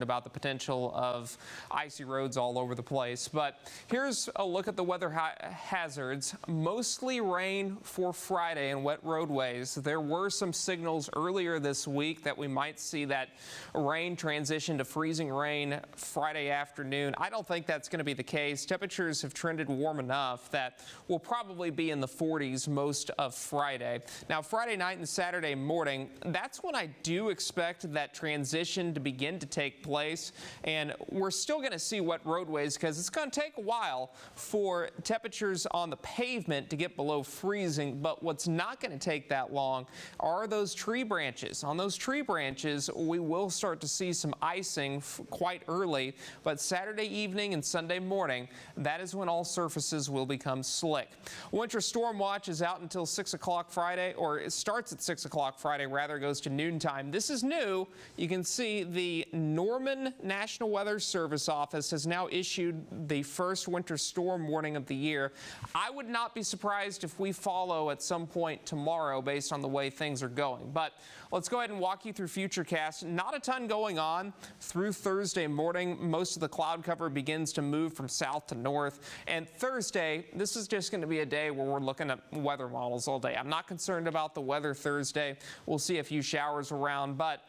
about the potential of icy roads all over the place. But here's a look at the weather hazards. Mostly rain for Friday and wet roadways. There were some signals earlier this week that we might see that rain transition to freezing rain Friday afternoon. I don't think that's going to be the case. Temperatures have trended warm enough that we'll probably be in the 40s most of Friday. Now, Friday night and Saturday morning, that's when I do expect that transition to begin to take place, and we're still going to see wet roadways because it's going to take a while for temperatures on the pavement to get below freezing. But what's not going to take that long are those tree branches. On those tree branches, we will start to see some icing quite early, but Saturday evening and Sunday morning, that is when all surfaces will become slick. Winter storm watch is out until 6 o'clock Friday, or it starts at 6 o'clock Friday, rather goes to noontime. This is new. You can see the Norman National Weather Service office has now issued the first winter storm warning of the year. I would not be surprised if we follow at some point tomorrow based on the way things are going. But let's go ahead and walk you through Futurecast. Not a ton going on through Thursday morning. Most of the cloud cover begins to move from south to north. And Thursday, this is just going to be a day where we're looking at weather models all day. I'm not concerned about the weather Thursday. We'll see a few showers around, but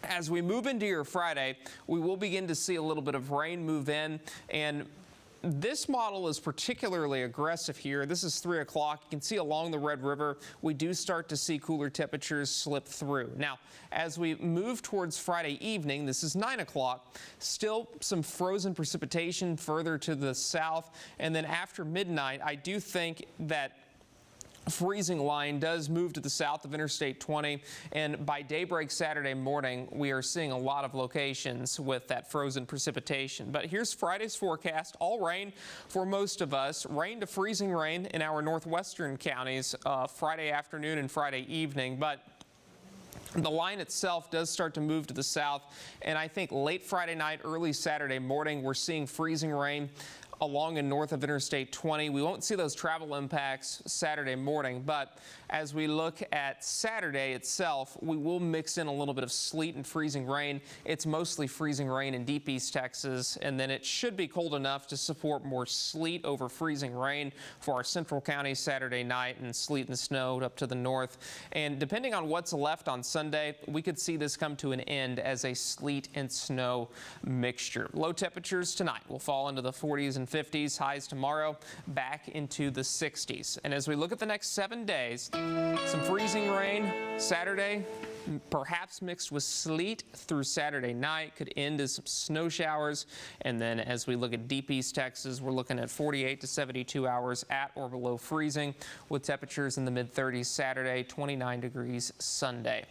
as we move into your Friday, we will begin to see a little bit of rain move in, and this model is particularly aggressive here. This is 3 o'clock. You can see along the Red River, we do start to see cooler temperatures slip through. Now, as we move towards Friday evening, this is 9 o'clock, still some frozen precipitation further to the south, and then after midnight, I do think that freezing line does move to the south of Interstate 20, and by daybreak Saturday morning, we are seeing a lot of locations with that frozen precipitation. But here's Friday's forecast. All rain for most of us. Rain to freezing rain in our northwestern counties Friday afternoon and Friday evening. But the line itself does start to move to the south, and I think late Friday night, early Saturday morning, we're seeing freezing rain along and north of Interstate 20. We won't see those travel impacts Saturday morning, but as we look at Saturday itself, we will mix in a little bit of sleet and freezing rain. It's mostly freezing rain in deep East Texas, and then it should be cold enough to support more sleet over freezing rain for our central counties Saturday night, and sleet and snow up to the north. And depending on what's left on Sunday, we could see this come to an end as a sleet and snow mixture. Low temperatures tonight will fall into the 40s and 50s, highs tomorrow back into the 60s. And as we look at the next 7 days, some freezing rain Saturday, perhaps mixed with sleet through Saturday night, could end as some snow showers. And then as we look at deep East Texas, we're looking at 48 to 72 hours at or below freezing, with temperatures in the mid-30s Saturday, 29 degrees Sunday.